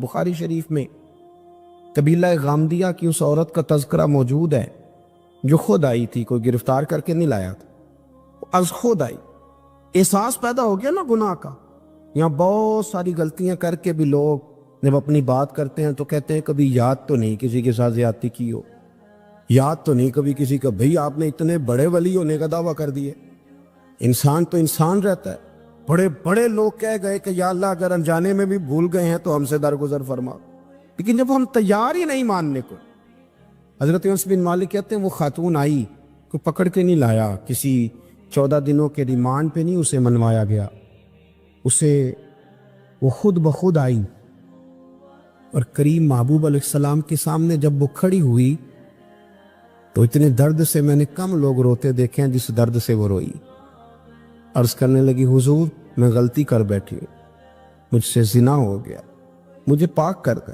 بخاری شریف میں قبیلہ غامدیہ کی اس عورت کا تذکرہ موجود ہے جو خود آئی تھی، کوئی گرفتار کر کے نہیں لایا تھا، از خود آئی۔ احساس پیدا ہو گیا نا گناہ کا۔ یہاں بہت ساری غلطیاں کر کے بھی لوگ جب اپنی بات کرتے ہیں تو کہتے ہیں کبھی یاد تو نہیں کسی کے ساتھ زیادتی کی ہو، یاد تو نہیں کبھی کسی کا، بھئی آپ نے اتنے بڑے ولی ہونے کا دعویٰ کر دیے۔ انسان تو انسان رہتا ہے۔ بڑے بڑے لوگ کہہ گئے کہ یا اللہ اگر انجانے میں بھی بھول گئے ہیں تو ہم سے درگزر فرما، لیکن جب ہم تیار ہی نہیں ماننے کو۔ حضرت انس بن مالک کہتے ہیں وہ خاتون آئی، کوئی پکڑ کے نہیں لایا، کسی 14 دنوں کے ریمانڈ پہ نہیں اسے منوایا گیا، اسے وہ خود بخود آئی اور کریم محبوب علیہ السلام کے سامنے جب وہ کھڑی ہوئی تو اتنے درد سے میں نے کم لوگ روتے دیکھے ہیں جس درد سے وہ روئی۔ عرض کرنے لگی حضور میں غلطی کر بیٹھی ہوں، مجھ سے زنا ہو گیا، مجھے پاک کر دے۔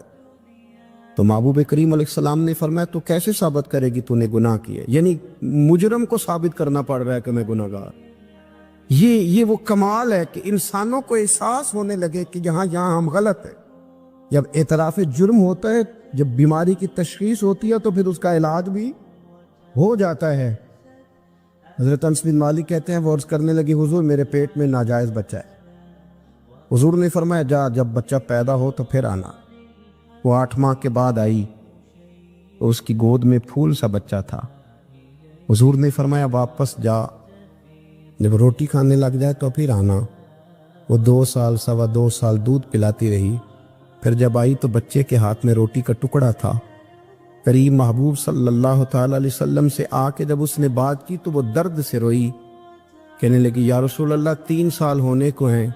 تو محبوب کریم علیہ السلام نے فرمایا تو کیسے ثابت کرے گی تو نے گناہ کیے؟ یعنی مجرم کو ثابت کرنا پڑ رہا ہے کہ میں گناہ گار۔ یہ وہ کمال ہے کہ انسانوں کو احساس ہونے لگے کہ یہاں ہم غلط ہیں۔ جب اعتراف جرم ہوتا ہے، جب بیماری کی تشخیص ہوتی ہے تو پھر اس کا علاج بھی ہو جاتا ہے۔ حضرت انس بن مالک کہتے ہیں وہ عرض کرنے لگی حضور میرے پیٹ میں ناجائز بچہ ہے۔ حضور نے فرمایا جا جب بچہ پیدا ہو تو پھر آنا۔ وہ 8 ماہ کے بعد آئی تو اس کی گود میں پھول سا بچہ تھا۔ حضور نے فرمایا واپس جا، جب روٹی کھانے لگ جائے تو پھر آنا۔ وہ 2 سال 2.25 سال دودھ پلاتی رہی، پھر جب آئی تو بچے کے ہاتھ میں روٹی کا ٹکڑا تھا۔ کریم محبوب صلی اللہ تعالی علیہ وسلم سے آ کے جب اس نے بات کی تو وہ درد سے روئی، کہنے لگی یا رسول اللہ 3 سال ہونے کو ہیں،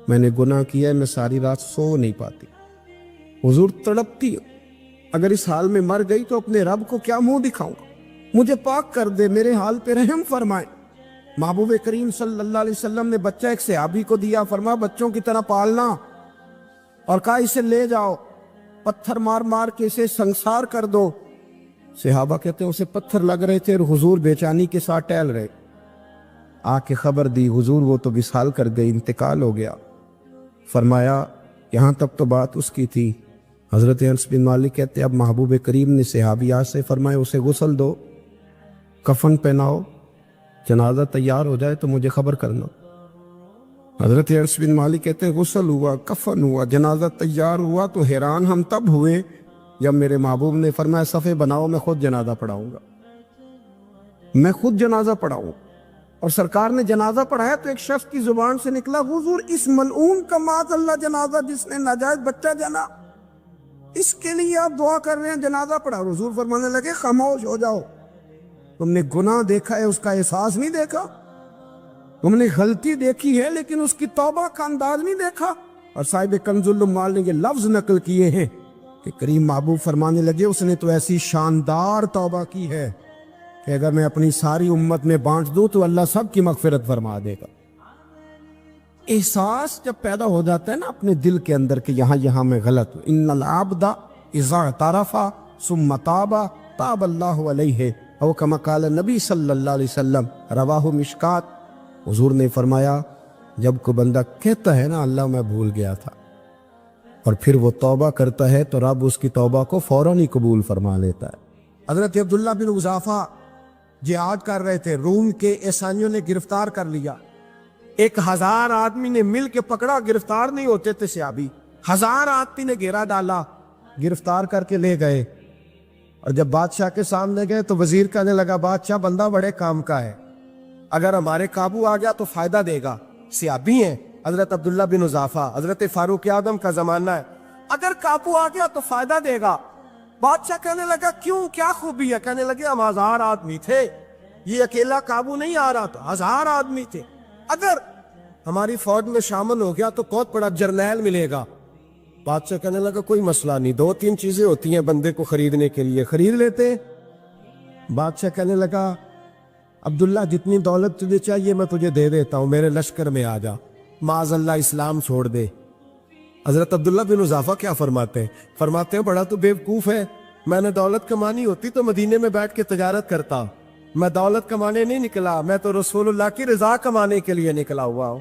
میں نے گناہ کیا ہے، میں ساری رات سو نہیں پاتی۔ حضور تڑپتی اگر اس حال میں مر گئی تو اپنے رب کو کیا منہ دکھاؤں گا، مجھے پاک کر دے، میرے حال پہ رحم فرمائے۔ محبوب کریم صلی اللہ علیہ وسلم نے بچہ ایک صحابی کو دیا، فرمایا بچوں کی طرح پالنا، اور کہا اسے لے جاؤ، پتھر مار مار کے اسے سنسار کر دو۔ صحابہ کہتے ہیں اسے پتھر لگ رہے تھے اور حضور بیچانی کے ساتھ ٹہل رہے۔ آ کے خبر دی حضور وہ تو وصال کر گئی، انتقال ہو گیا۔ فرمایا یہاں تک تو بات اس کی تھی۔ حضرت انس بن مالک کہتے اب محبوب کریم نے صحابیات سے فرمایا اسے غسل دو، کفن پہناؤ، جنازہ تیار ہو جائے تو مجھے خبر کرنا۔ حضرت انس بن مالک کہتے ہیں غسل ہوا، کفن ہوا، جنازہ تیار ہوا تو حیران ہم تب ہوئے جب میرے محبوب نے فرمایا صفے بناؤ، میں خود جنازہ پڑھاؤں گا، میں خود جنازہ پڑھاؤں۔ اور سرکار نے جنازہ پڑھایا تو ایک شخص کی زبان سے نکلا حضور اس ملعون کا معاذ اللہ جنازہ جس نے ناجائز بچہ جنا، اس کے لیے آپ دعا کر رہے ہیں، جنازہ پڑھا۔ حضور فرمانے لگے خاموش ہو جاؤ، تم نے گناہ دیکھا ہے اس کا احساس نہیں دیکھا، تم نے غلطی دیکھی ہے لیکن اس کی توبہ کا انداز نہیں دیکھا۔ اور صاحب کنز العمال نے یہ لفظ نقل کیے ہیں کہ کریم محبوب فرمانے لگے اس نے تو ایسی شاندار توبہ کی ہے کہ اگر میں اپنی ساری امت میں بانٹ دوں تو اللہ سب کی مغفرت فرما دے گا۔ احساس جب پیدا ہو جاتا ہے نا اپنے دل کے اندر کہ یہاں میں غلط ہوں، ان العبد اذا اعترف ثم تاب تاب اللہ علیہ او کما قال نبی صلی اللہ علیہ وسلم، رواہ مشکات۔ حضور نے فرمایا جب کوئی بندہ کہتا ہے نا اللہ میں بھول گیا تھا، اور پھر وہ توبہ کرتا ہے تو رب اس کی توبہ کو فوراً ہی قبول فرما لیتا ہے۔ حضرت عبداللہ بن حذافہ جہاد کر رہے تھے، روم کے عیسائیوں نے گرفتار کر لیا، 1000 آدمی نے مل کے پکڑا، گرفتار نہیں ہوتے تھے صحابی، 1000 آدمی نے گھیرا ڈالا، گرفتار کر کے لے گئے۔ اور جب بادشاہ کے سامنے گئے تو وزیر کہنے لگا بادشاہ بندہ بڑے کام کا ہے، اگر ہمارے قابو آ گیا تو فائدہ دے گا، صحابی ہیں حضرت عبداللہ بن حذافہ، حضرت فاروق اعظم کا زمانہ ہے، اگر قابو آ گیا تو فائدہ دے گا۔ بادشاہ کہنے لگا کیوں، کیا خوبی ہے؟ کہنے لگے ہم 1000 آدمی تھے، یہ اکیلا قابو نہیں آ رہا تھا، 1000 آدمی تھے، اگر ہماری فوج میں شامل ہو گیا تو بہت بڑا جرنیل ملے گا۔ بادشاہ کہنے لگا کوئی مسئلہ نہیں، 2-3 چیزیں ہوتی ہیں بندے کو خریدنے کے لیے، خرید لیتے۔ بادشاہ کہنے لگا عبداللہ جتنی دولت تجھے چاہیے میں تجھے دے دیتا ہوں، میرے لشکر میں آ جا، معاذ اللہ اسلام چھوڑ دے۔ حضرت عبداللہ بن حذافہ کیا فرماتے ہیں بڑا تو بیوقوف ہے، میں نے دولت کمانی ہوتی تو مدینے میں بیٹھ کے تجارت کرتا، میں دولت کمانے نہیں نکلا، میں تو رسول اللہ کی رضا کمانے کے لیے نکلا ہوا ہوں۔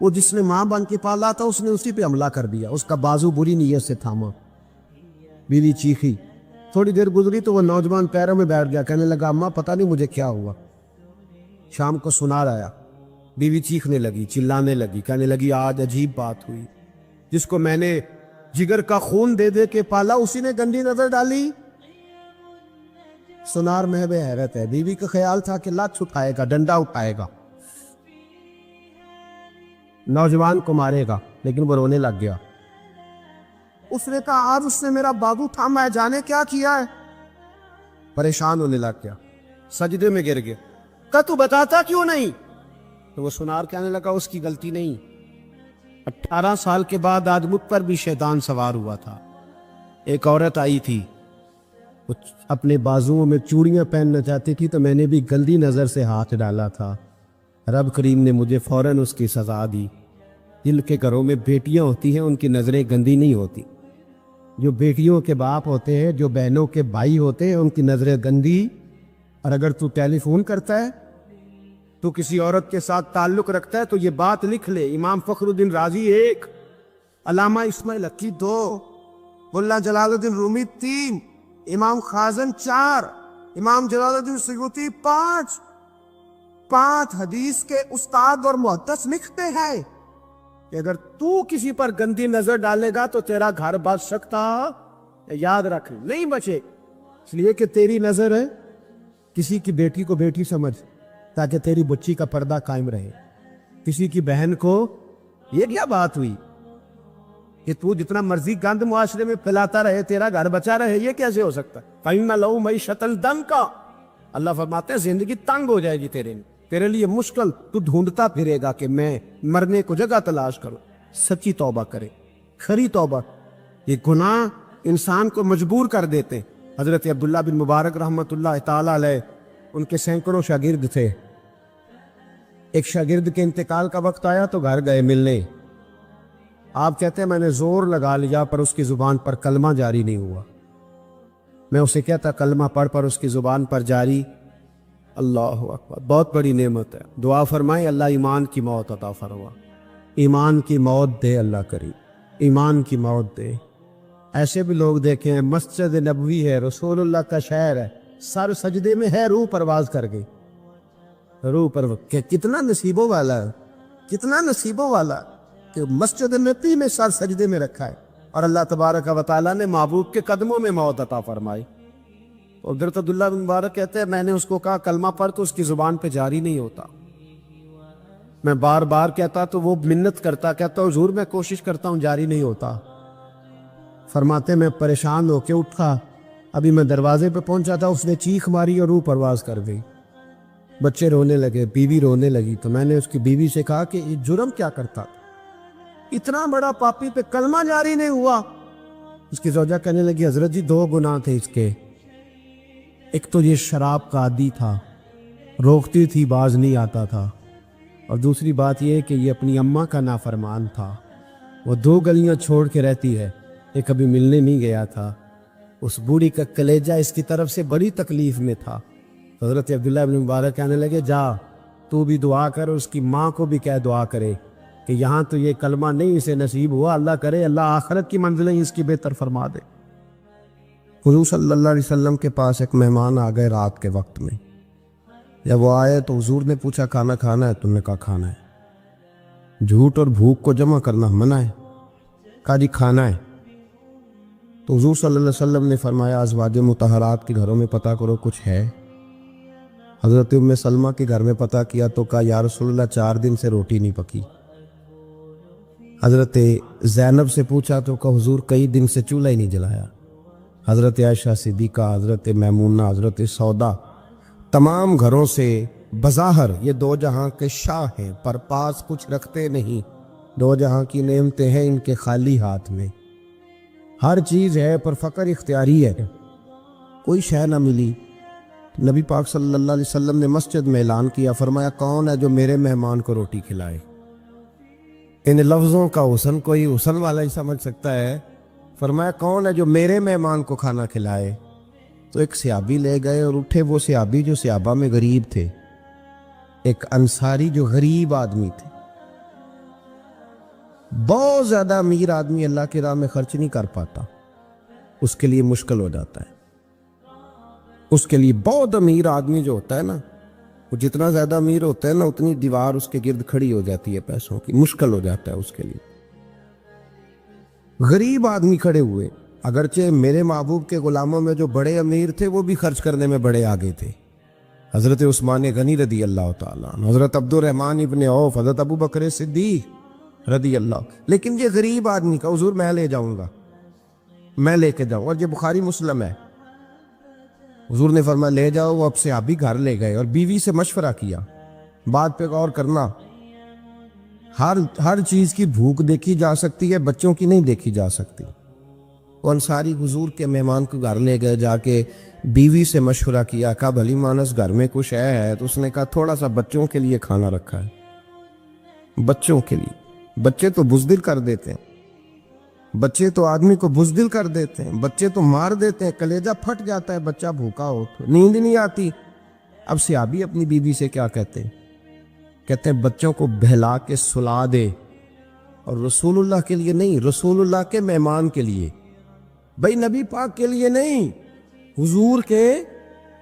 وہ جس نے ماں بن کے پالا تھا اس نے اسی پہ حملہ کر دیا، اس کا بازو بری نیت سے تھاما، بیوی چیخی، تھوڑی دیر گزری تو وہ نوجوان پیروں میں بیٹھ گیا، کہنے لگا اماں پتہ نہیں مجھے کیا ہوا۔ شام کو سنار آیا، بیوی چیخنے لگی، چلانے لگی، کہنے لگی آج عجیب بات ہوئی، جس کو میں نے جگر کا خون دے دے کے پالا اسی نے گندی نظر ڈالی۔ سنار محب حیرت ہے، بیوی کا خیال تھا کہ لات اٹھائے گا، ڈنڈا اٹھائے گا، نوجوان کو مارے گا، لیکن وہ رونے لگ گیا۔ اس نے کہا آج اس نے میرا بازو تھاما ہے، جانے کیا کیا ہے؟ پریشان ہونے لگ گیا، سجدے میں گر گیا، کہا تو بتاتا کیوں نہیں؟ تو وہ سنار کہنے لگا اس کی غلطی نہیں، 18 سال کے بعد آج مجھ پر بھی شیطان سوار ہوا تھا۔ ایک عورت آئی تھی، وہ اپنے بازوؤں میں چوڑیاں پہننا چاہتی تھی تو میں نے بھی گندی نظر سے ہاتھ ڈالا تھا، رب کریم نے مجھے فوراً اس کی سزا دی۔ جن کے گھروں میں بیٹیاں ہوتی ہیں ان کی نظریں گندی نہیں ہوتی، جو بیٹیوں کے باپ ہوتے ہیں، جو بہنوں کے بھائی ہوتے ہیں، ان کی نظریں گندی۔ اور اگر تو ٹیلی فون کرتا ہے، تو کسی عورت کے ساتھ تعلق رکھتا ہے تو یہ بات لکھ لے، امام فخر الدین رازی 1، علامہ اسماعیل حقی 2، ملا جلال الدین رومی 3، امام خازن 4، امام جلال الدین سیوطی 5 حدیث کے استاد اور محدث لکھتے ہیں کہ اگر تو کسی پر گندی نظر ڈالے گا تو تیرا گھر بچ سکتا، یاد رکھ نہیں بچے، اس لیے کہ تیری نظر ہے، کسی کی بیٹی کو بیٹی سمجھ تاکہ تیری بچی کا پردہ قائم رہے، کسی کی بہن کو، یہ کیا بات ہوئی کہ تو جتنا مرضی گند معاشرے میں پھیلاتا رہے تیرا گھر بچا رہے، یہ کیسے ہو سکتا؟ فَإِنَّ لَهُ مَعِيشَةً ضَنْكَ، اللہ فرماتے ہیں زندگی تنگ ہو جائے گی تیرے لیے مشکل، تو ڈھونڈتا پھرے گا کہ میں مرنے کو جگہ تلاش کروں۔ سچی توبہ کرے، کھری توبہ۔ یہ گناہ انسان کو مجبور کر دیتے۔ حضرت عبداللہ بن مبارک رحمۃ اللہ تعالیٰ علیہ، ان کے سینکڑوں شاگرد تھے، ایک شاگرد کے انتقال کا وقت آیا تو گھر گئے ملنے، آپ کہتے ہیں میں نے زور لگا لیا پر اس کی زبان پر کلمہ جاری نہیں ہوا، میں اسے کہتا کلمہ پڑھ پر اس کی زبان پر جاری، اللہ اکبر، بہت بڑی نعمت ہے، دعا فرمائے اللہ ایمان کی موت عطا فرما، ایمان کی موت دے اللہ کریم، ایمان کی موت دے۔ ایسے بھی لوگ دیکھیں ہیں، مسجد نبوی ہے، رسول اللہ کا شہر ہے، سر سجدے میں ہے، روح پرواز کر گئی، روح پرواز، کہ کتنا نصیبوں والا ہے، کتنا نصیبوں والا کہ مسجد نبی میں سر سجدے میں رکھا ہے، اور اللہ تبارک و تعالیٰ نے محبوب کے قدموں میں موت عطا فرمائی۔ حضرت عبداللہ بن مبارک کہتے ہیں میں نے اس کو کہا کلمہ پڑھ تو اس کی زبان پہ جاری نہیں ہوتا، میں بار بار کہتا تو وہ منت کرتا، کہتا حضور میں کوشش کرتا ہوں جاری نہیں ہوتا۔ فرماتے میں پریشان ہو کے اٹھا، ابھی میں دروازے پہ پہنچا تھا، اس نے چیخ ماری اور روح پرواز کر گئی، بچے رونے لگے، بیوی رونے لگی، تو میں نے اس کی بیوی سے کہا کہ یہ جرم کیا کرتا، اتنا بڑا پاپی پہ کلمہ جاری نہیں ہوا۔ اس کی زوجہ کہنے لگی حضرت جی 2 گناہ تھے اس کے، ایک تو یہ شراب کا عادی تھا، روکتی تھی باز نہیں آتا تھا، اور دوسری بات یہ کہ یہ اپنی اماں کا نافرمان تھا، وہ 2 گلیاں چھوڑ کے رہتی ہے، یہ کبھی ملنے نہیں گیا تھا، اس بوڑھی کا کلیجہ اس کی طرف سے بڑی تکلیف میں تھا۔ حضرت عبداللہ بن مبارک کہنے لگے جا تو بھی دعا کر، اس کی ماں کو بھی کہہ دعا کرے کہ یہاں تو یہ کلمہ نہیں اسے نصیب ہوا، اللہ کرے اللہ آخرت کی منزلیں اس کی بہتر فرما دے۔ حضور صلی اللہ علیہ وسلم کے پاس ایک مہمان آ گئے رات کے وقت میں، جب وہ آئے تو حضور نے پوچھا کھانا کھانا ہے؟ تم نے کہا کھانا ہے۔ جھوٹ اور بھوک کو جمع کرنا منع ہے، کہا جی کھانا ہے۔ تو حضور صلی اللہ علیہ وسلم نے فرمایا ازواج مطہرات کے گھروں میں پتہ کرو کچھ ہے۔ حضرت ام سلمہ کے گھر میں پتہ کیا تو کہا یا رسول اللہ 4 دن سے روٹی نہیں پکی۔ حضرت زینب سے پوچھا تو کہا حضور کئی دن سے چولہا ہی نہیں جلایا۔ حضرت عائشہ صدیقہ، حضرت میمونہ، حضرت سودا، تمام گھروں سے بظاہر یہ 2 جہاں کے شاہ ہیں پر پاس کچھ رکھتے نہیں، 2 جہاں کی نعمتیں ہیں ان کے خالی ہاتھ میں، ہر چیز ہے پر فقر اختیاری ہے، کوئی شے نہ ملی۔ نبی پاک صلی اللہ علیہ وسلم نے مسجد میں اعلان کیا، فرمایا کون ہے جو میرے مہمان کو روٹی کھلائے؟ ان لفظوں کا حسن کوئی حسن والا ہی سمجھ سکتا ہے، فرمایا کون ہے جو میرے مہمان کو کھانا کھلائے؟ تو ایک صحابی لے گئے اور اٹھے، وہ صحابی جو صحابہ میں غریب تھے، ایک انصاری جو غریب آدمی تھے، بہت زیادہ امیر آدمی اللہ کی راہ میں خرچ نہیں کر پاتا، اس کے لیے مشکل ہو جاتا ہے۔ اس کے لیے بہت امیر آدمی جو ہوتا ہے نا، وہ جتنا زیادہ امیر ہوتا ہے نا، اتنی دیوار اس کے گرد کھڑی ہو جاتی ہے پیسوں کی، مشکل ہو جاتا ہے اس کے لیے۔ غریب آدمی کھڑے ہوئے، اگرچہ میرے محبوب کے غلاموں میں جو بڑے امیر تھے وہ بھی خرچ کرنے میں بڑے آگے تھے، حضرت عثمان غنی رضی اللہ تعالیٰ عنہ، حضرت عبد الرحمن ابن عوف، حضرت ابو بکر صدیق رضی اللہ۔ لیکن یہ غریب آدمی کا حضور میں لے جاؤں گا، میں لے کے جاؤں، اور یہ بخاری مسلم ہے، حضور نے فرمایا لے جاؤ۔ وہ اب سے آپ بھی گھر لے گئے اور بیوی سے مشورہ کیا، بات پہ غور کرنا، ہر چیز کی بھوک دیکھی جا سکتی ہے، بچوں کی نہیں دیکھی جا سکتی۔ وہ انصاری حضور کے مہمان کو گھر لے گئے، جا کے بیوی سے مشورہ کیا، کہا بھلی مانس گھر میں کچھ ہے؟ تو اس نے کہا تھوڑا سا بچوں کے لیے کھانا رکھا ہے، بچوں کے لیے۔ بچے تو بزدل کر دیتے ہیں، بچے تو آدمی کو بزدل کر دیتے ہیں، بچے تو مار دیتے ہیں، کلیجہ پھٹ جاتا ہے بچہ بھوکا ہو تو، نیند نہیں آتی۔ اب صحابی اپنی بیوی سے کیا کہتے ہیں؟ کہتے ہیں بچوں کو بہلا کے سلا دے، اور رسول اللہ کے لیے نہیں، رسول اللہ کے مہمان کے لیے، بھائی نبی پاک کے لیے نہیں، حضور کے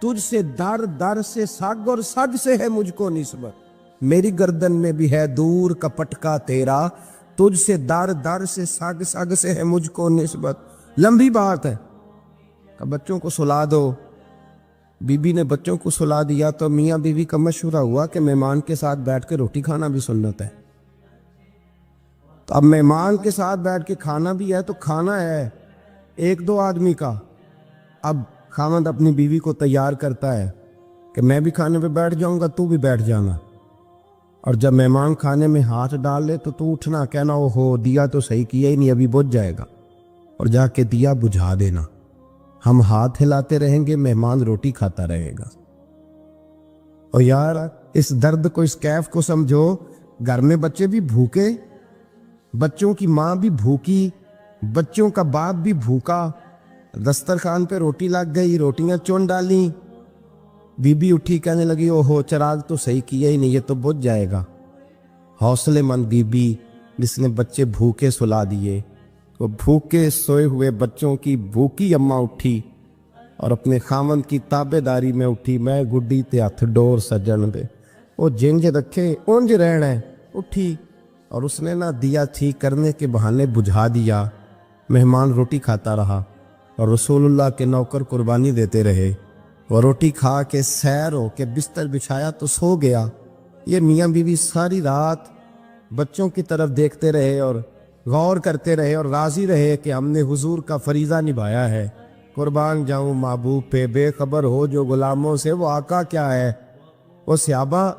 تجھ سے در در سے سگ اور سگ سے ہے مجھ کو نسبت، میری گردن میں بھی ہے دور کا پٹکا تیرا، تجھ سے در در سے سگ سگ سے ہے مجھ کو نسبت۔ لمبی بات ہے کہ بچوں کو سلا دو۔ بی بی نے بچوں کو سلا دیا تو میاں بیوی کا مشورہ ہوا کہ مہمان کے ساتھ بیٹھ کے روٹی کھانا بھی سنت ہے۔ تو اب مہمان کے ساتھ بیٹھ کے کھانا بھی ہے تو کھانا ہے ایک دو آدمی کا۔ اب خاوند اپنی بیوی کو تیار کرتا ہے کہ میں بھی کھانے پہ بیٹھ جاؤں گا، تو بھی بیٹھ جانا، اور جب مہمان کھانے میں ہاتھ ڈال لے تو اٹھنا، کہنا او ہو دیا تو صحیح کیا ہی نہیں، ابھی بجھ جائے گا، اور جا کے دیا بجھا دینا۔ ہم ہاتھ ہلاتے رہیں گے، مہمان روٹی کھاتا رہے گا۔ اور یار اس درد کو، اس کیف کو سمجھو، گھر میں بچے بھی بھوکے، بچوں کی ماں بھی بھوکی، بچوں کا باپ بھی بھوکا، دسترخوان پہ روٹی لگ گئی، روٹیاں چون ڈالیں، بی بی اٹھی کہنے لگی او ہو چراغ تو صحیح کیا ہی نہیں، یہ تو بجھ جائے گا۔ حوصلے مند بی بی جس نے بچے بھوکے سلا دیے، وہ بھوکے سوئے ہوئے بچوں کی بھوکی اماں اٹھی اور اپنے خاوند کی تابع داری میں اٹھی، میں گڈی تے ہاتھ ڈور سجن دے، وہ جنج رکھے اونج رہنا ہے، اٹھی اور اس نے نہ دیا ٹھیک کرنے کے بہانے بجھا دیا۔ مہمان روٹی کھاتا رہا اور رسول اللہ کے نوکر قربانی دیتے رہے، وہ روٹی کھا کے سیر ہو کے بستر بچھایا تو سو گیا۔ یہ میاں بیوی ساری رات بچوں کی طرف دیکھتے رہے اور غور کرتے رہے اور راضی رہے کہ ہم نے حضور کا فریضہ نبھایا ہے۔ قربان جاؤں محبوب پہ، بے خبر ہو جو غلاموں سے وہ آقا کیا ہے۔ وہ صحابہ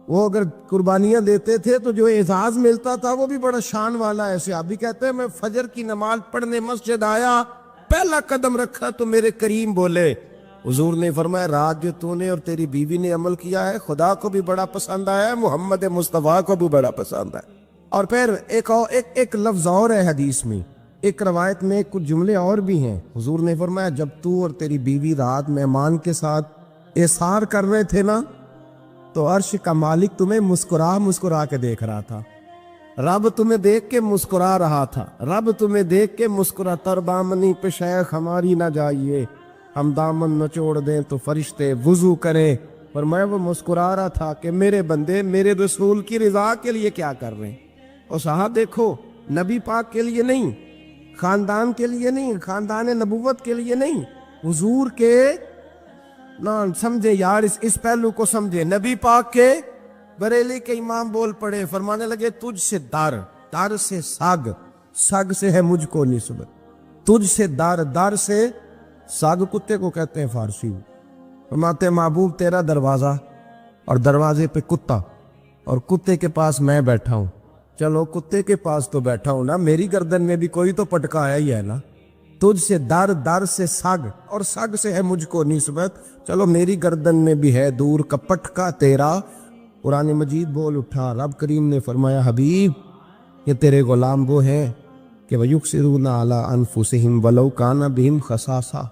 وہ اگر قربانیاں دیتے تھے تو جو اعزاز ملتا تھا وہ بھی بڑا شان والا ہے۔ صحابی کہتے ہیں میں فجر کی نماز پڑھنے مسجد آیا، پہلا قدم رکھا تو میرے کریم بولے، حضور نے فرمایا رات جو تو نے اور تیری بیوی نے عمل کیا ہے خدا کو بھی بڑا پسند آیا ہے، محمد مصطفیٰ کو بھی بڑا پسند ہے۔ اور پھر ایک لفظ اور ہے حدیث میں، ایک روایت میں کچھ جملے اور بھی ہیں۔ حضور نے فرمایا جب تو اور تیری بیوی رات مہمان کے ساتھ احسار کر رہے تھے نا، تو عرش کا مالک تمہیں مسکرا کے دیکھ رہا تھا، رب تمہیں دیکھ کے مسکرا رہا تھا، رب تمہیں دیکھ کے مسکرا، تر دامنی پہ شیخ ہماری نہ جائیے، ہم دامن نچوڑ دیں تو فرشتے وضو کریں۔ اور میں وہ مسکرا رہا تھا کہ میرے بندے میرے رسول کی رضا کے لیے کیا کر رہے ہیں۔ اور صاحب دیکھو، نبی پاک کے لیے نہیں، خاندان کے لیے نہیں، خاندان نبوت کے لیے نہیں، حضور کے نہ سمجھے یار، اس پہلو کو سمجھے۔ نبی پاک کے بریلی کے امام بول پڑے، فرمانے لگے تجھ سے در سے سگ، سگ سے ہے مجھ کو نسبت، تجھ سے در سے سگ کتے کو کہتے ہیں فارسی میں۔ فرماتے محبوب تیرا دروازہ اور دروازے پہ کتا، اور کتے کے پاس میں بیٹھا ہوں، چلو کتے کے پاس تو بیٹھا ہوں نا، میری گردن میں بھی کوئی تو پٹکا آیا ہی ہے نا، تجھ سے در سے سگ اور سگ سے ہے مجھ کو نسبت، چلو میری گردن میں بھی ہے دور کا پٹکا تیرا۔ قرآن مجید بول اٹھا، رب کریم نے فرمایا حبیب یہ تیرے غلام وہ ہیں کہ وَيُقْصِرُونَ عَلَىٰ أَنفُسِهِمْ وَلَوْ كَانَ بِهِمْ خَصَاصَةٌ،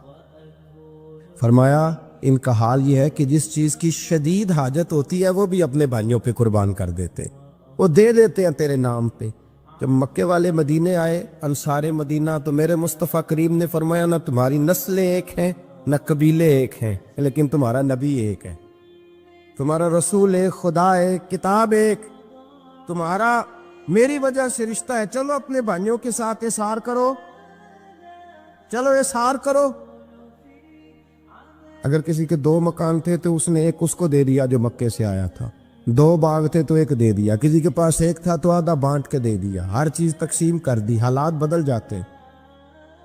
فرمایا ان کا حال یہ ہے کہ جس چیز کی شدید حاجت ہوتی ہے وہ بھی اپنے بھائیوں پہ قربان کر دیتے، وہ دے دیتے ہیں تیرے نام پہ، جب مکے والے مدینے آئے انصار مدینہ تو میرے مصطفیٰ کریم نے فرمایا نہ تمہاری نسلیں ایک ہیں نہ قبیلے ایک ہیں، لیکن تمہارا نبی ایک ہے، تمہارا رسول ایک، خدا ایک، کتاب ایک، تمہارا میری وجہ سے رشتہ ہے۔ چلو اپنے بھائیوں کے ساتھ احسار کرو، چلو احسار کرو۔ اگر کسی کے 2 مکان تھے تو اس نے ایک اس کو دے دیا جو مکے سے آیا تھا، 2 باغ تھے تو 1 دے دیا، کسی کے پاس 1 تھا تو آدھا بانٹ کے دے دیا، ہر چیز تقسیم کر دی۔ حالات بدل جاتے ہیں،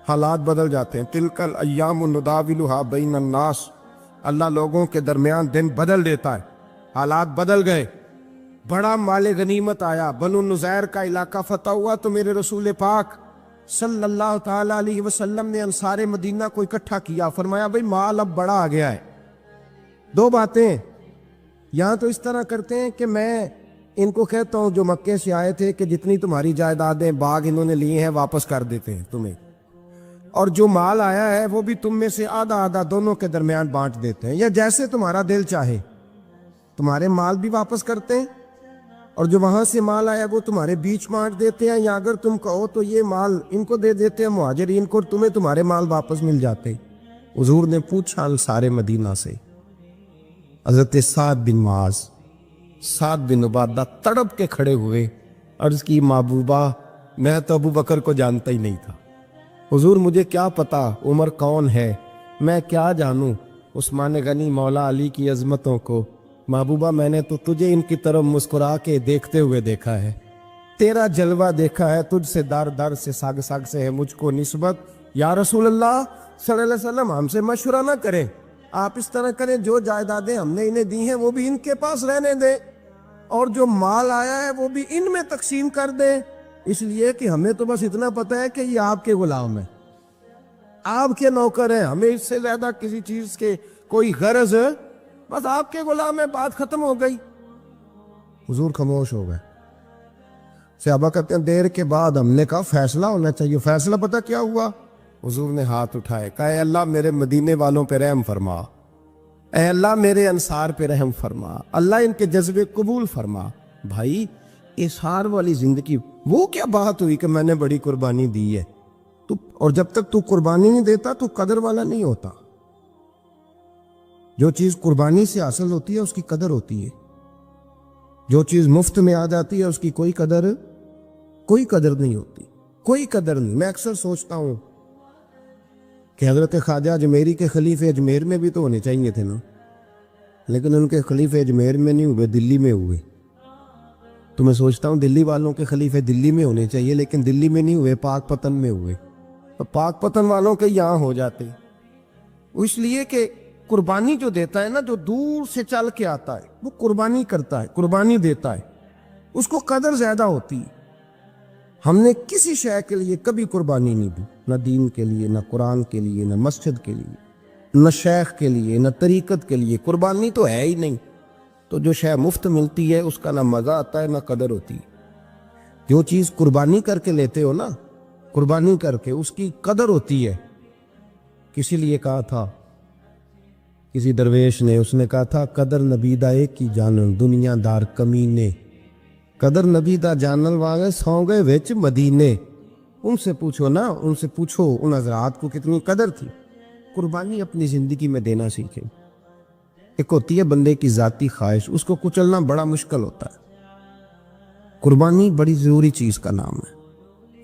حالات بدل جاتے ہیں۔ تلک الایام نداولها بین الناس، اللہ لوگوں کے درمیان دن بدل دیتا ہے، حالات بدل گئے۔ بڑا مال غنیمت آیا، بنو نذیر کا علاقہ فتح ہوا تو میرے رسول پاک صلی اللہ تعالی علیہ وسلم نے انصار مدینہ کو اکٹھا کیا، فرمایا بھئی مال اب بڑا آ گیا ہے۔ 2 باتیں، یہاں تو اس طرح کرتے ہیں کہ میں ان کو کہتا ہوں جو مکے سے آئے تھے کہ جتنی تمہاری جائیدادیں باغ انہوں نے لیے ہیں واپس کر دیتے ہیں تمہیں، اور جو مال آیا ہے وہ بھی تم میں سے آدھا آدھا دونوں کے درمیان بانٹ دیتے ہیں، یا جیسے تمہارا دل چاہے تمہارے مال بھی واپس کرتے ہیں، اور جو وہاں سے مال آیا وہ تمہارے بیچ بانٹ دیتے ہیں، یا اگر تم کہو تو یہ مال ان کو دے دیتے ہیں مہاجرین کو، تمہیں تمہارے مال واپس مل جاتے۔ حضور نے پوچھا انصار مدینہ سے، حضرت سعد بن معاذ، سعد بن عبادہ تڑپ کے کھڑے ہوئے، عرض کی محبوبہ میں تو ابو بکر کو جانتا ہی نہیں تھا، حضور مجھے کیا پتا عمر کون ہے، میں کیا جانوں عثمان غنی مولا علی کی عظمتوں کو، محبوبہ میں نے تو تجھے ان کی طرف مسکرا کے دیکھتے ہوئے دیکھا ہے، تیرا جلوہ دیکھا ہے، تجھ سے در در سے ساگ ساگ سے ہے مجھ کو نسبت، یا رسول اللہ صلی اللہ علیہ وسلم ہم سے مشورہ نہ کریں، آپ اس طرح کریں جو جائیدادیں ہم نے انہیں دی ہیں وہ بھی ان کے پاس رہنے دیں، اور جو مال آیا ہے وہ بھی ان میں تقسیم کر دیں، اس لیے کہ ہمیں تو بس اتنا پتہ ہے کہ یہ آپ کے غلام ہیں، آپ کے نوکر ہیں، ہمیں اس سے زیادہ کسی چیز کے کوئی غرض ہے، بس آپ کے غلام ہے، بات ختم ہو گئی۔ حضور خاموش ہو گئے۔ صحابہ کہتے ہیں دیر کے بعد ہم نے کہا فیصلہ ہونا چاہیے، فیصلہ پتہ کیا ہوا؟ حضور نے ہاتھ اٹھائے، کہا اے اللہ میرے مدینے والوں پہ رحم فرما، اے اللہ میرے انصار پہ رحم فرما، اللہ ان کے جذبے قبول فرما۔ بھائی اظہار والی زندگی، وہ کیا بات ہوئی کہ میں نے بڑی قربانی دی ہے، اور جب تک تو قربانی نہیں دیتا تو قدر والا نہیں ہوتا۔ جو چیز قربانی سے حاصل ہوتی ہے اس کی قدر ہوتی ہے، جو چیز مفت میں آ جاتی ہے اس کی کوئی قدر نہیں ہوتی، کوئی قدر نہیں۔ میں اکثر سوچتا ہوں کہ حضرت خواجہ اجمیری کے خلیفے اجمیر میں بھی تو ہونے چاہیے تھے نا، لیکن ان کے خلیفے اجمیر میں نہیں ہوئے، دلی میں ہوئے۔ تو میں سوچتا ہوں دلی والوں کے خلیفے دلی میں ہونے چاہیے، لیکن دلی میں نہیں ہوئے، پاک پتن میں ہوئے، تو پاک پتن والوں کے یہاں ہو جاتے۔ اس لیے کہ قربانی جو دیتا ہے نا، جو دور سے چل کے آتا ہے وہ قربانی کرتا ہے، قربانی دیتا ہے، اس کو قدر زیادہ ہوتی ہے۔ ہم نے کسی شے کے لیے کبھی قربانی نہیں دی، نہ دین کے لیے، نہ قرآن کے لیے، نہ مسجد کے لیے، نہ شیخ کے لیے، نہ طریقت کے لیے، قربانی تو ہے ہی نہیں۔ تو جو شے مفت ملتی ہے اس کا نہ مزہ آتا ہے نہ قدر ہوتی ہے۔ جو چیز قربانی کر کے لیتے ہو نا، قربانی کر کے، اس کی قدر ہوتی ہے۔ کسی لیے کہا تھا کسی درویش نے، اس نے کہا تھا قدر نبی دا ایک کی جانن دنیا دار کمینے، قدر نبی دا جانن والے سو گئے وچ مدینے۔ ان سے پوچھو نا، ان سے پوچھو ان حضرات کو کتنی قدر تھی۔ قربانی اپنی زندگی میں دینا سیکھیں۔ ایک ہوتی ہے بندے کی ذاتی خواہش، اس کو کچلنا بڑا مشکل ہوتا ہے۔ قربانی بڑی ضروری چیز کا نام ہے،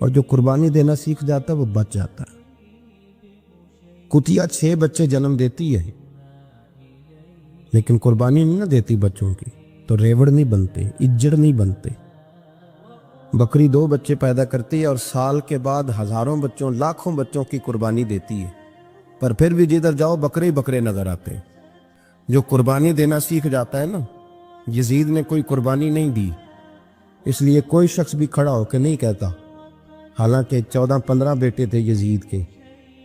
اور جو قربانی دینا سیکھ جاتا ہے وہ بچ جاتا ہے۔ کتیا 6 بچے جنم دیتی ہے لیکن قربانی نہیں نہ دیتی بچوں کی، تو ریوڑ نہیں بنتے، اجڑ نہیں بنتے۔ بکری 2 بچے پیدا کرتی ہے اور سال کے بعد ہزاروں بچوں، لاکھوں بچوں کی قربانی دیتی ہے، پر پھر بھی جدھر جاؤ بکرے ہی بکرے نظر آتے ہیں۔ جو قربانی دینا سیکھ جاتا ہے نا، یزید نے کوئی قربانی نہیں دی، اس لیے کوئی شخص بھی کھڑا ہو کے نہیں کہتا، حالانکہ 14-15 بیٹے تھے یزید کے،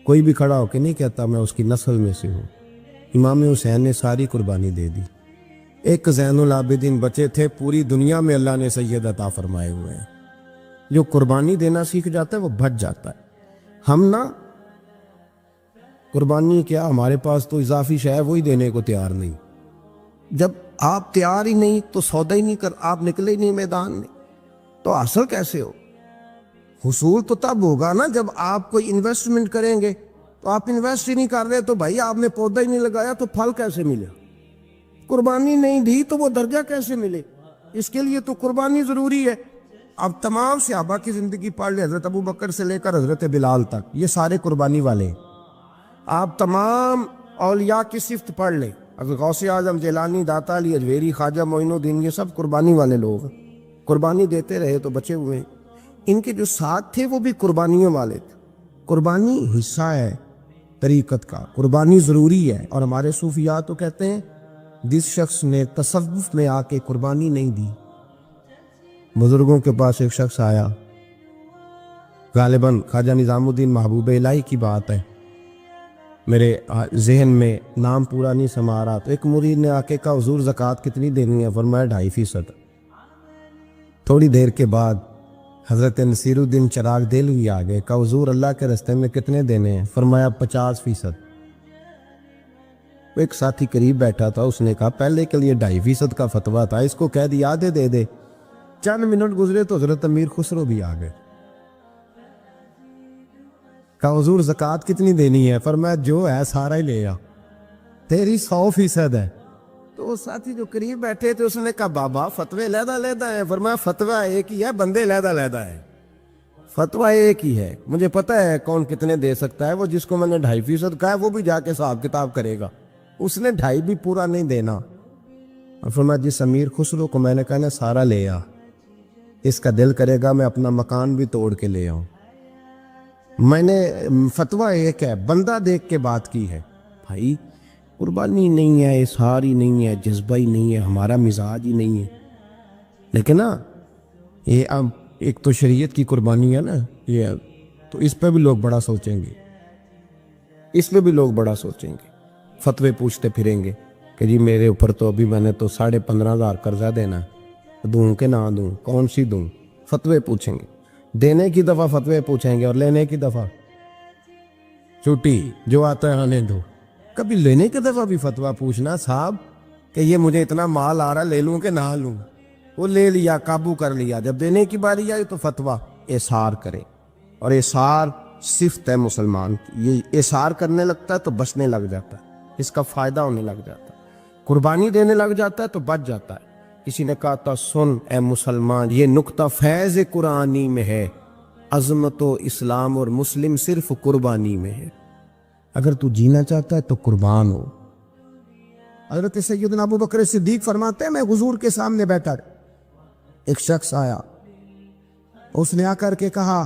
کوئی بھی کھڑا ہو کے نہیں کہتا میں اس کی نسل میں سے ہوں۔ امام حسین نے ساری قربانی دے دی۔ ایک زین العابدین بچے تھے، پوری دنیا میں اللہ نے سید عطا فرمائے ہوئے ہیں۔ جو قربانی دینا سیکھ جاتا ہے وہ بچ جاتا ہے۔ ہم نا قربانی کیا، ہمارے پاس تو اضافی شے ہے وہی دینے کو تیار نہیں۔ جب آپ تیار ہی نہیں تو سودا ہی نہیں کر، آپ نکلے ہی نہیں میدان میں، تو حاصل کیسے ہو؟ حصول تو تب ہوگا نا جب آپ کوئی انویسٹمنٹ کریں گے. تو آپ انویسٹ ہی نہیں کر رہے تو بھائی آپ نے پودا ہی نہیں لگایا تو پھل کیسے ملے؟ قربانی نہیں دی تو وہ درجہ کیسے ملے؟ اس کے لیے تو قربانی ضروری ہے. اب تمام صحابہ کی زندگی پڑھ لے، حضرت ابو بکر سے لے کر حضرت بلال تک، یہ سارے قربانی والے ہیں. آپ تمام اولیاء کی صفت پڑھ لیں، حضرت غوث اعظم، جیلانی، داتا علی اجویری، خواجہ معین الدین، یہ سب قربانی والے لوگ ہیں. قربانی دیتے رہے تو بچے ہوئے ہیں. ان کے جو ساتھ تھے وہ بھی قربانیوں والے تھے. قربانی حصہ ہے طریقت کا، قربانی ضروری ہے. اور ہمارے صوفیاء تو کہتے ہیں جس شخص نے تصوف میں آ کے قربانی نہیں دی. بزرگوں کے پاس ایک شخص آیا، غالباً خواجہ نظام الدین محبوب الہی کی بات ہے، میرے ذہن میں نام پورا نہیں سما رہا. تو ایک مرید نے آ کے کہا حضور زکوٰۃ کتنی دینی ہے؟ فرمایا 2.5%. تھوڑی دیر کے بعد حضرت نصیر الدین چراغ دہلوی آ گئے، کہا حضور اللہ کے راستے میں کتنے دینے ہیں؟ فرمایا 50%. ایک ساتھی قریب بیٹھا تھا، اس نے کہا پہلے کے لیے 2.5% کا فتویٰ تھا، اس کو کہہ دیا دے دے. چند منٹ گزرے تو حضرت امیر خسرو بھی آ گئے، کہا حضور زکوٰۃ کتنی دینی ہے؟ فرمایا جو ہے سارا ہی لے آ، تیری 100% ہے. تو وہ ساتھی جو قریب بیٹھے تھے اس نے کہا بابا فتوے علیحدہ ہیں. فرمایا فتویٰ ایک ہی ہے، بندے علیحدہ ہے. فتویٰ ایک ہی ہے، مجھے پتہ ہے کون کتنے دے سکتا ہے. وہ جس کو میں نے 2.5% کہا ہے وہ بھی جا کے حساب کتاب کرے گا، اس نے 2.5 بھی پورا نہیں دینا. اور فرمایا جس امیر خسرو کو میں نے کہا نا سارا لے آ، اس کا دل کرے گا میں اپنا مکان بھی توڑ کے لے آؤں. میں نے فتویٰ ایک ہے، بندہ دیکھ کے بات کی ہے. بھائی قربانی نہیں ہے، اظہار ہی نہیں ہے، جذبہ ہی نہیں ہے، ہمارا مزاج ہی نہیں ہے. لیکن نا یہ اب ایک تو شریعت کی قربانی ہے نا، یہ تو اس پہ بھی لوگ بڑا سوچیں گے، اس پہ بھی لوگ بڑا سوچیں گے. فتوے پوچھتے پھریں گے کہ جی میرے اوپر تو ابھی میں نے تو 15,500 قرضہ دینا، دوں کہ نہ دوں، کون سی دوں؟ فتوے پوچھیں گے. دینے کی دفعہ فتوے پوچھیں گے اور لینے کی دفعہ چھٹی، جو آتا ہے آنے دو. کبھی لینے کی دفعہ بھی فتویٰ پوچھنا صاحب کہ یہ مجھے اتنا مال آ رہا لے لوں کہ نہ لوں. وہ لے لیا، قابو کر لیا. جب دینے کی باری آئی تو فتویٰ احصار کرے. اور احصار صفت ہے مسلمان کی، یہ احصار کرنے لگتا ہے تو بچنے لگ جاتا ہے، اس کا فائدہ ہونے لگ جاتا ہے. قربانی دینے لگ جاتا ہے تو بچ جاتا ہے. کسی نے کہا تھا سن اے مسلمان، یہ نقطہ فیض قرآنی میں ہے، عظمت و اسلام اور مسلم صرف قربانی میں ہے. اگر تو جینا چاہتا ہے تو قربان ہو. حضرت سیدنا ابو بکر صدیق فرماتے ہیں میں حضور کے سامنے بیٹھا، ایک شخص آیا، اس نے آ کر کے کہا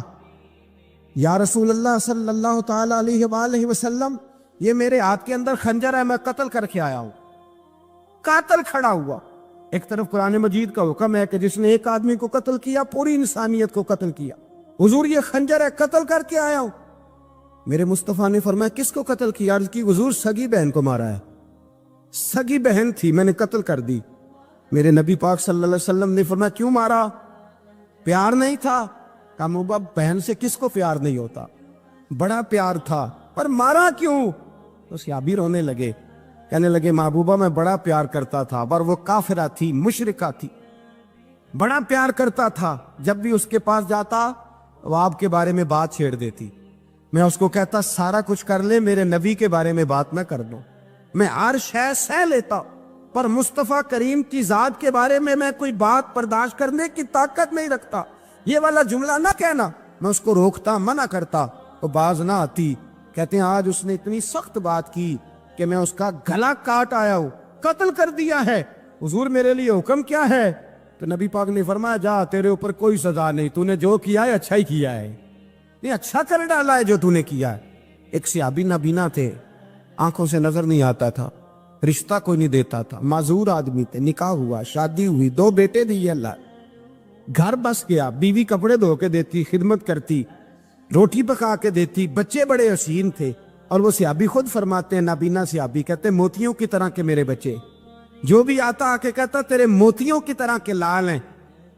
یا رسول اللہ صلی اللہ تعالی علیہ وآلہ وسلم، یہ میرے ہاتھ کے اندر خنجر ہے، میں قتل کر کے آیا ہوں. قاتل کھڑا ہوا. ایک طرف قرآن مجید کا حکم ہے کہ جس نے ایک آدمی کو قتل کیا پوری انسانیت کو قتل کیا. حضور یہ خنجر ہے، قتل کر کے آیا ہوں. میرے مصطفیٰ نے فرمایا کس کو قتل کیا؟ عرض کی حضور سگی بہن کو مارا ہے. سگی بہن تھی، میں نے قتل کر دی. میرے نبی پاک صلی اللہ علیہ وسلم نے فرمایا کیوں مارا؟ پیار نہیں تھا؟ کہا موبا بہن سے کس کو پیار نہیں ہوتا، بڑا پیار تھا، پر مارا کیوں؟ تو صحابی رونے لگے، کہنے لگے محبوبہ میں بڑا پیار کرتا تھا، پر وہ کافرہ تھی، مشرکہ تھی، بڑا پیار کرتا تھا. جب بھی اس کے پاس جاتا وہ آپ کے بارے میں بات چھیڑ دیتی. میں اس کو کہتا سارا کچھ کر لے، میرے نبی کے بارے میں بات نہ کر دو. میں ہر شے سہ لیتا، پر مصطفیٰ کریم کی ذات کے بارے میں کوئی بات برداشت کرنے کی طاقت نہیں رکھتا. یہ والا جملہ نہ کہنا. میں اس کو روکتا، منع کرتا، وہ باز نہ آتی. کہتے ہیں آج اس نے اتنی سخت بات کی کہ میں اس کا گلا کاٹ آیا ہوں، قتل کر دیا ہے. حضور میرے لیے حکم کیا ہے؟ تو نبی پاک نے فرمایا جا، تیرے اوپر کوئی سزا نہیں، تو نے جو کیا ہے اچھا ہی کیا ہے، یہ اچھا کر ڈالا ہے جو تو نے کیا ہے. ایک صحابی نابینا تھے، آنکھوں سے نظر نہیں آتا تھا، رشتہ کوئی نہیں دیتا تھا، معذور آدمی تھے. نکاح ہوا، شادی ہوئی، 2 بیٹے دیے اللہ، گھر بس گیا. بیوی کپڑے دھو کے دیتی، خدمت کرتی، روٹی پکا کے دیتی، بچے بڑے حسین تھے. اور وہ صحابی خود فرماتے ہیں، نابینا صحابی کہتے ہیں موتیوں کی طرح کے میرے بچے، جو بھی آتا آ کے کہتا تیرے موتیوں کی طرح کے لال ہیں.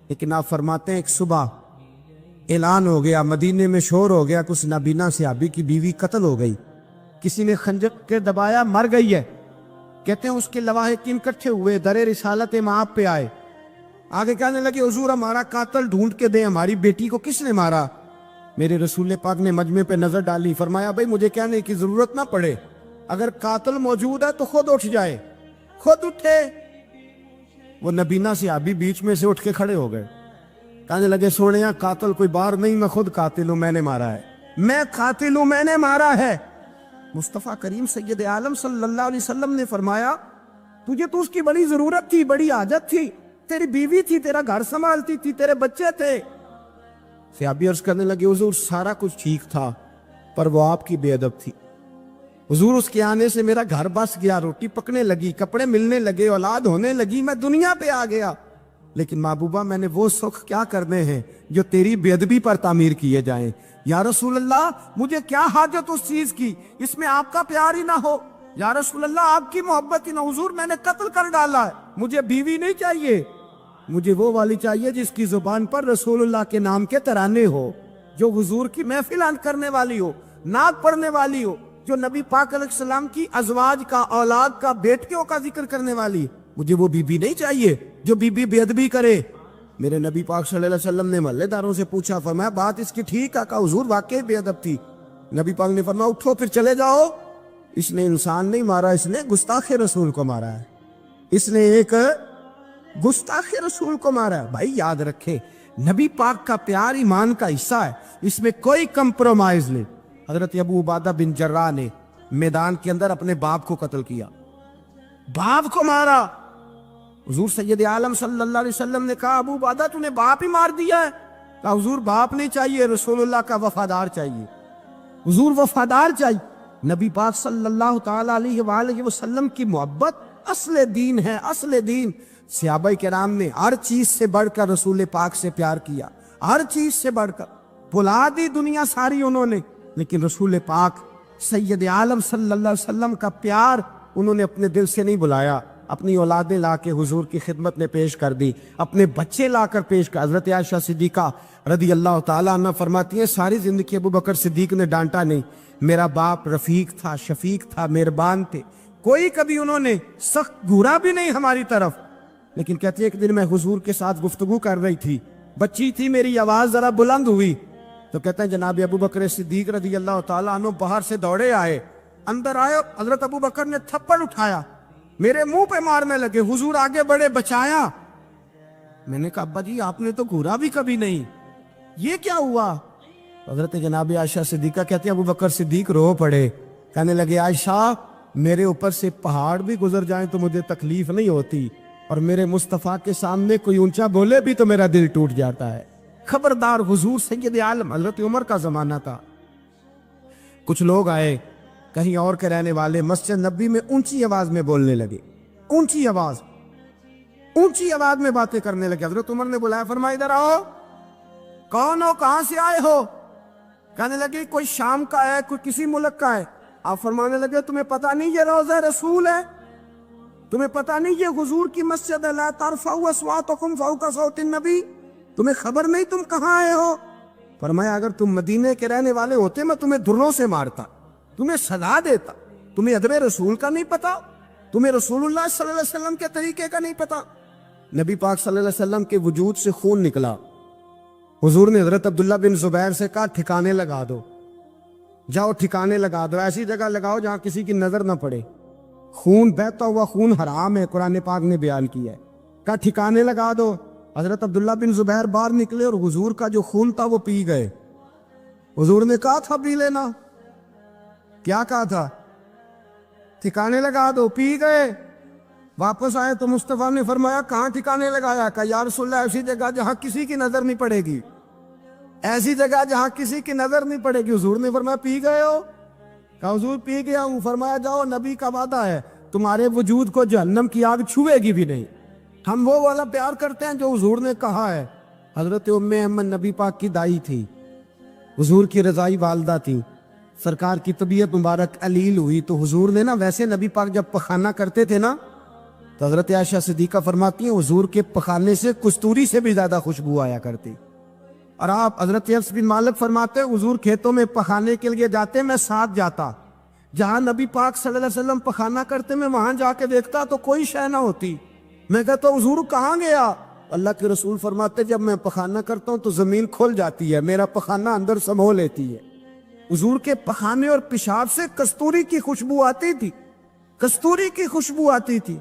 لیکن آپ فرماتے ہیں ایک صبح اعلان ہو گیا، مدینے میں شور ہو گیا، کچھ نابینا صحابی کی بیوی قتل ہو گئی، کسی نے خنجر کے دبایا، مر گئی ہے. کہتے ہیں اس کے لواحقین اکٹھے ہوئے، در رسالت امام پہ آئے، آگے کہنے لگے حضور ہمارا قاتل ڈھونڈ کے دیں، ہماری بیٹی کو کس نے مارا؟ میرے رسول پاک نے مجمع پہ نظر ڈالی، فرمایا بھائی مجھے کہنے کی ضرورت نہ پڑے، اگر قاتل موجود ہے تو خود اٹھ جائے۔ خود اٹھے، وہ نبینا صحابی بیچ میں سے اٹھ کے کھڑے ہو گئے، کہنے لگے سوڑیاں قاتل کوئی باہر نہیں، میں خود قاتل ہوں، میں نے مارا ہے، میں قاتل ہوں، میں نے مارا ہے۔ مصطفیٰ کریم سید عالم صلی اللہ علیہ وسلم نے فرمایا تجھے تو اس کی بڑی ضرورت تھی، بڑی حاجت تھی، تیری بیوی تھی، تیرا گھر سنبھالتی تھی، تیرے بچے تھے۔ صحابی عرض کرنے لگے حضور سارا کچھ ٹھیک تھا پر وہ آپ کی بے ادب تھی حضور، اس کے آنے سے میرا گھر بس گیا، روٹی پکنے لگی، کپڑے ملنے لگے، اولاد ہونے لگی، میں دنیا پہ آ گیا، لیکن محبوبہ میں نے وہ سکھ کیا کرنے ہیں جو تیری بے ادبی پر تعمیر کیے جائیں۔ یا رسول اللہ مجھے کیا حاجت اس چیز کی، اس میں آپ کا پیار ہی نہ ہو، یا رسول اللہ آپ کی محبت ہی نہ، حضور میں نے قتل کر ڈالا ہے، مجھے بیوی نہیں چاہیے، مجھے وہ والی چاہیے جس کی زبان پر رسول اللہ کے نام کے ترانے ہو، جو حضور کی محفل کرنے والی ہو، نعت پڑھنے والی ہو، جو نبی پاک علیہ السلام کی ازواج کا، اولاد کا، بیٹیوں کا ذکر کرنے والی، مجھے وہ بیوی نہیں چاہیے جو بیوی بے ادبی کرے۔ میرے نبی پاک صلی اللہ علیہ وسلم نے محلے داروں سے پوچھا، فرمایا بات اس کی ٹھیک ہے؟ کہا حضور واقعی بے ادب تھی۔ نبی پاک نے فرمایا اٹھو پھر چلے جاؤ، اس نے انسان نہیں مارا، اس نے گستاخ رسول کو مارا ہے، اس نے ایک گستاخ رسول کو مارا ہے۔ بھائی یاد رکھے نبی پاک کا پیار ایمان کا حصہ ہے، اس میں کوئی کمپرومائز نہیں۔ حضرت ابو عبادہ بن جراح نے میدان کے اندر اپنے باپ کو قتل کیا، باپ کو مارا۔ حضور سید عالم صلی اللہ علیہ وسلم نے کہا ابو عبادہ تو نے باپ ہی مار دیا ہے؟ کہا حضور باپ نہیں چاہیے، رسول اللہ کا وفادار چاہیے، حضور وفادار چاہیے۔ نبی پاک صلی اللہ تعالی علیہ وآلہ وسلم کی محبت اصل دین ہے، اصل دین۔ صحابہ کرام نے ہر چیز سے بڑھ کر رسول پاک سے پیار کیا، ہر چیز سے بڑھ کر، بھلا دی دنیا ساری انہوں نے، لیکن رسول پاک سید عالم صلی اللہ علیہ وسلم کا پیار انہوں نے اپنے دل سے نہیں بلایا، اپنی اولادیں لا کے حضور کی خدمت میں پیش کر دی، اپنے بچے لا کر پیش کر۔ حضرت عائشہ صدیقہ رضی اللہ تعالیٰ عنہ فرماتی ہیں ساری زندگی ابو بکر صدیق نے ڈانٹا نہیں، میرا باپ رفیق تھا، شفیق تھا، مہربان تھے، کوئی کبھی انہوں نے سخت گھورا بھی نہیں ہماری طرف۔ لیکن کہتی ہے ایک دن میں حضور کے ساتھ گفتگو کر رہی تھی، بچی تھی، میری آواز ذرا بلند ہوئی تو کہتے ہیں جناب ابو بکر صدیق رضی اللہ تعالیٰ عنہ باہر سے دوڑے آئے، اندر آئے، حضرت ابو بکر نے تھپڑ اٹھایا، میرے منہ پہ مارنے لگے، حضور آگے بڑھے، بچایا۔ میں نے کہا ابا جی آپ نے تو گھورا بھی کبھی نہیں، یہ کیا ہوا؟ حضرت جناب عائشہ صدیقہ کہتے ہیں ابو بکر صدیق رو پڑے، کہنے لگے عائشہ میرے اوپر سے پہاڑ بھی گزر جائیں تو مجھے تکلیف نہیں ہوتی، اور میرے مصطفیٰ کے سامنے کوئی اونچا بولے بھی تو میرا دل ٹوٹ جاتا ہے۔ خبردار، حضور سید عالم، حضرت عمر کا زمانہ تھا، کچھ لوگ آئے کہیں اور کے رہنے والے، مسجد نبی میں اونچی آواز میں بولنے لگے، اونچی آواز میں باتیں کرنے لگے۔ حضرت عمر نے بلایا، فرمایا ادھر آؤ، کون ہو، کہاں سے آئے ہو؟ کہنے لگے کوئی شام کا ہے، کوئی کسی ملک کا ہے۔ آپ فرمانے لگے تمہیں پتہ نہیں یہ روضہ رسول ہے؟ تمہیں پتہ نہیں یہ حضور کی مسجد ہے؟ لا ترفعوا اصواتکم فوق صوت النبی، تمہیں خبر نہیں تم کہاں آئے ہو؟ فرمایا اگر تم مدینے کے رہنے والے ہوتے میں تمہیں دھروں سے مارتا، تمہیں سزا دیتا، تمہیں ادب رسول کا نہیں پتا، تمہیں رسول اللہ صلی اللہ علیہ وسلم کے طریقے کا نہیں پتا۔ نبی پاک صلی اللہ علیہ وسلم کے وجود سے خون نکلا، حضور نے حضرت عبداللہ بن زبیر سے کہا ٹھکانے لگا دو، جاؤ ٹھکانے لگا دو، ایسی جگہ لگاؤ جہاں کسی کی نظر نہ پڑے، خون بہتا ہوا خون حرام ہے، قرآن پاک نے بیان کیا ہے، کہا ٹھکانے لگا دو۔ حضرت عبداللہ بن زبیر باہر نکلے اور حضور کا جو خون تھا وہ پی گئے۔ حضور نے کہا تھا پی لینا، کیا کہا تھا؟ ٹھکانے لگا دو، پی گئے۔ واپس آئے تو مصطفیٰ نے فرمایا کہاں ٹھکانے لگایا؟ کہا یا رسول اللہ ایسی جگہ جہاں کسی کی نظر نہیں پڑے گی، ایسی جگہ جہاں کسی کی نظر نہیں پڑے گی۔ حضور نے فرمایا پی گئے ہو؟ کہا حضور پی گیا ہوں۔ فرمایا جاؤ، نبی کا وعدہ ہے تمہارے وجود کو جہنم کی آگ چھوئے گی بھی نہیں۔ ہم وہ والا پیار کرتے ہیں جو حضور نے کہا ہے۔ حضرت ام احمد نبی پاک کی دائی تھی، حضور کی رضائی والدہ تھی، سرکار کی طبیعت مبارک علیل ہوئی تو حضور نے نا، ویسے نبی پاک جب پخانہ کرتے تھے نا تو حضرت عائشہ صدیقہ فرماتی ہیں حضور کے پخانے سے کستوری سے بھی زیادہ خوشبو آیا کرتی۔ اور آپ حضرت انس بن مالک فرماتے ہیں حضور کھیتوں میں پخانے کے لیے جاتے میں ساتھ جاتا، جہاں نبی پاک صلی اللہ علیہ وسلم پخانہ کرتے میں وہاں جا کے دیکھتا تو کوئی شے نہ ہوتی، میں کہتا حضور کہاں گیا؟ اللہ کے رسول فرماتے جب میں پخانہ کرتا ہوں تو زمین کھل جاتی ہے، میرا پخانہ اندر سمو لیتی ہے۔ حضور کے پخانے اور پیشاب سے کستوری کی خوشبو آتی تھی، کستوری کی خوشبو آتی تھی۔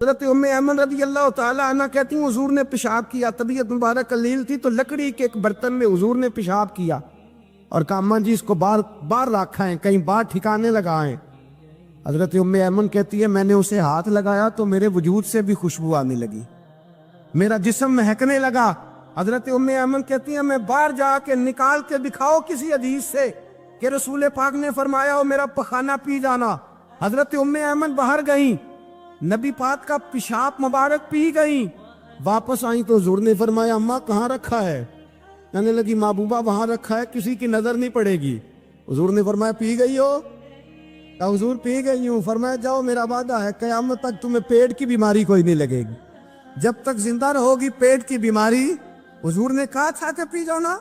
حضرت ام ایمن رضی اللہ تعالی عنہ کہتی ہیں حضور نے پیشاب کیا، طبیعت مبارک قلیل تھی تو لکڑی کے ایک برتن میں حضور نے پیشاب کیا اور کہا اماں جی اس کو باہر رکھا ہے، کہیں باہر ٹھکانے لگائیں۔ حضرت ام ایمن کہتی ہے میں نے اسے ہاتھ لگایا تو میرے وجود سے بھی خوشبو آنے لگی، میرا جسم مہکنے لگا۔ حضرت ام ایمن کہتی ہے میں باہر جا کے نکال کے دکھاؤ کسی حدیث سے کہ رسول پاک نے فرمایا ہو میرا پخانہ پی جانا۔ حضرت ام ایمن باہر گئیں، نبی پاک کا پیشاب مبارک پی گئیں، واپس آئیں تو حضور نے فرمایا اماں کہاں رکھا ہے؟ کہنے لگی محبوبہ وہاں رکھا ہے، کسی کی نظر نہیں پڑے گی۔ حضور نے فرمایا پی گئی ہو؟ کہا حضور پی گئی ہوں۔ فرمایا جاؤ میرا وعدہ ہے قیامت تک تمہیں پیٹ کی بیماری کوئی نہیں لگے گی، جب تک زندہ رہو گی پیٹ کی بیماری۔ حضور نے کہا تھا کہ پی جاؤ نا۔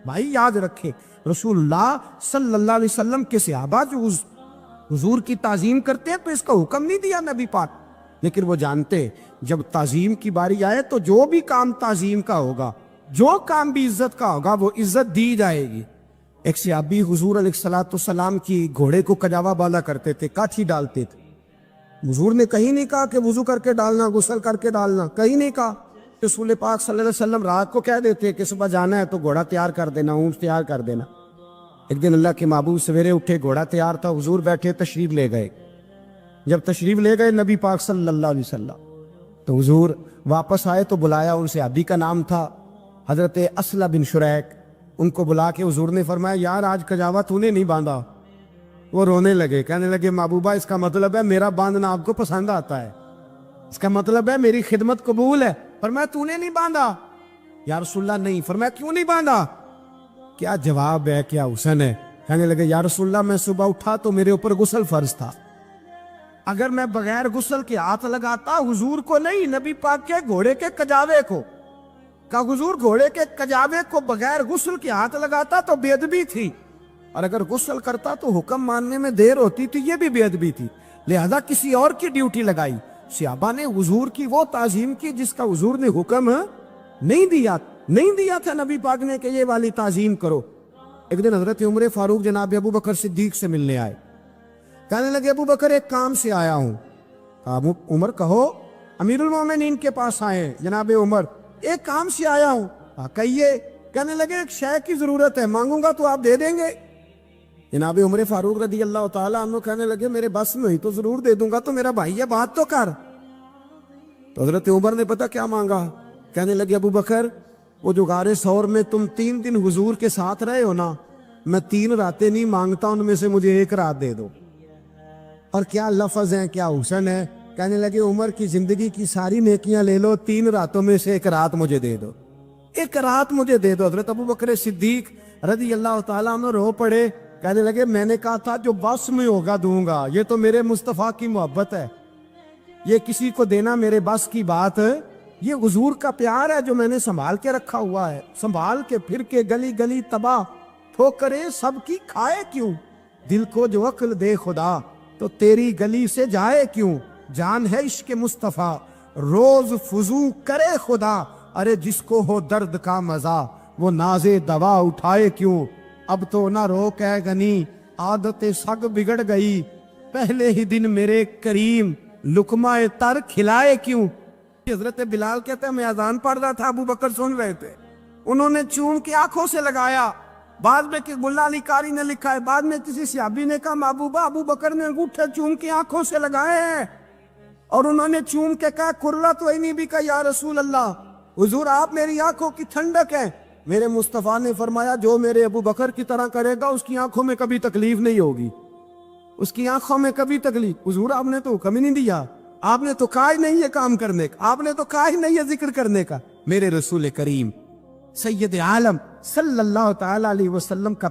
بھائی یاد رکھے رسول اللہ صلی اللہ علیہ وسلم کے صحابہ جو حضور کی تعظیم کرتے ہیں تو اس کا حکم نہیں دیا نبی پاک، لیکن وہ جانتے جب تعظیم کی باری آئے تو جو بھی کام تعظیم کا ہوگا، جو کام بھی عزت کا ہوگا وہ عزت دی جائے گی۔ ایک صحابی حضور علیہ السلام کی گھوڑے کو کجاوا بالا کرتے تھے، کاٹھی ڈالتے تھے۔ حضور نے کہیں نہیں کہا کہ وضو کر کے ڈالنا، غسل کر کے ڈالنا، کہیں نہیں کہا۔ رسول پاک صلی اللہ علیہ وسلم رات کو کہہ دیتے کہ صبح جانا ہے تو گھوڑا تیار کر دینا، اونٹ تیار کر دینا۔ ایک دن اللہ کے محبوب سویرے اٹھے، گھوڑا تیار تھا، حضور بیٹھے تشریف لے گئے۔ جب تشریف لے گئے نبی پاک صلی اللہ علیہ وسلم تو حضور واپس آئے تو بلایا، ان صحابی کا نام تھا حضرت اسلح بن شریک۔ ان کو بلا کے حضور نے فرمایا یار آج کجاوا تو نے نہیں باندھا۔ وہ رونے لگے، کہنے لگے محبوبہ اس کا مطلب ہے میرا باندھنا آپ کو پسند آتا ہے، اس کا مطلب ہے میری خدمت قبول ہے۔ فرمایا تو نے نہیں باندھا؟ یا رسول اللہ نہیں۔ فرمایا کیوں نہیں باندھا؟ کیا جواب ہے، کیا حسن ہے۔ کہنے لگے یا رسول اللہ میں صبح اٹھا تو میرے اوپر غسل فرض تھا، اگر میں بغیر غسل کے ہاتھ لگاتا حضور کو نہیں نبی پاک کے گھوڑے کے کجاوے کو، کہ حضور گھوڑے کے کجاوے کو بغیر غسل کے ہاتھ لگاتا تو بے ادبی تھی، اور اگر غسل کرتا تو حکم ماننے میں دیر ہوتی تھی، یہ بھی بے ادبی تھی، لہذا کسی اور کی ڈیوٹی لگائی۔ صحابہ نے حضور کی وہ تعظیم کی جس کا حضور نے حکم نہیں دیا تھا نبی پاک نے کہ یہ والی تعظیم کرو۔ ایک دن حضرت عمر فاروق جناب ابو بکر صدیق سے ملنے آئے، کہنے لگے ابو بکر ایک کام سے آیا ہوں۔ کہا عمر کہو۔ امیر المومنین کے پاس آئے جناب عمر، ایک کام سے آیا ہوں۔ کہیے۔ کہنے لگے ایک شے کی ضرورت ہے، مانگوں گا تو آپ دے دیں گے؟ جناب عمر فاروق رضی اللہ تعالیٰ عنہ کہنے لگے میرے بس میں ہوئی تو ضرور دے دوں گا، تو میرا بھائی ہے بات تو کر۔ تو حضرت عمر نے پتہ کیا مانگا؟ کہنے لگے ابو بکر وہ جو غار ثور میں تم 3 دن حضور کے ساتھ رہے ہو نا، میں 3 راتیں نہیں مانگتا، ان میں سے مجھے 1 رات دے دو۔ اور کیا لفظ ہیں، کیا حسن ہے۔ کہنے لگے عمر کی زندگی کی ساری نیکیاں لے لو، 3 راتوں میں سے 1 رات مجھے دے دو، 1 رات مجھے دے دو۔ حضرت ابو بکر صدیق رضی اللہ تعالیٰ عنہ رو پڑے، کہنے لگے میں نے کہا تھا جو بس میں ہوگا دوں گا، یہ تو میرے مصطفیٰ کی محبت ہے، یہ کسی کو دینا میرے بس کی بات ہے، یہ حضور کا پیار ہے جو میں نے سنبھال کے رکھا ہوا ہے، سنبھال کے پھر کے گلی گلی تباہ ٹھوکریں سب کی کھائے کیوں، دل کو جو عقل دے خدا تو تیری گلی سے جائے کیوں، جان ہے عشق مصطفیٰ روز فضو کرے خدا، ارے جس کو ہو درد کا مزہ وہ ناز دوا اٹھائے کیوں، اب تو نہ روک ہے غنی عادت سگ بگڑ گئی، پہلے ہی دن میرے کریم لقمہ تر کھلائے کیوں۔ حضرت بلال کہتے ہیں میں اذان پڑھ رہا تھا، ابو بکر سن رہے تھے، انہوں نے چوم کے آنکھوں سے لگایا، بعد میں کہ گلہ علی قاری نے لکھا ہے، بعد میں کسی صحابی نے کہا محبوبہ ابو بکر نے انگوٹھے چوم کے آنکھوں سے لگائے ہیں، اور انہوں نے چوم کے کہا قرۃ عینی بک یا رسول اللہ، حضور آپ میری آنکھوں کی ٹھنڈک ہیں۔ میرے مصطفیٰ نے فرمایا جو میرے ابو بکر کی طرح کرے گا اس کی آنکھوں میں کبھی تکلیف نہیں ہوگی، اس کی آنکھوں میں کبھی تکلیف۔ حضور آپ نے تو حکم ہی نہیں دیا، آپ نے تو کہا ہی نہیں یہ کام کرنے کا، آپ نے تو کہا ہی نہیں یہ ذکر کرنے کا۔ میرے رسول کریم سید عالم صلی اللہ تعالی علیہ وسلم کا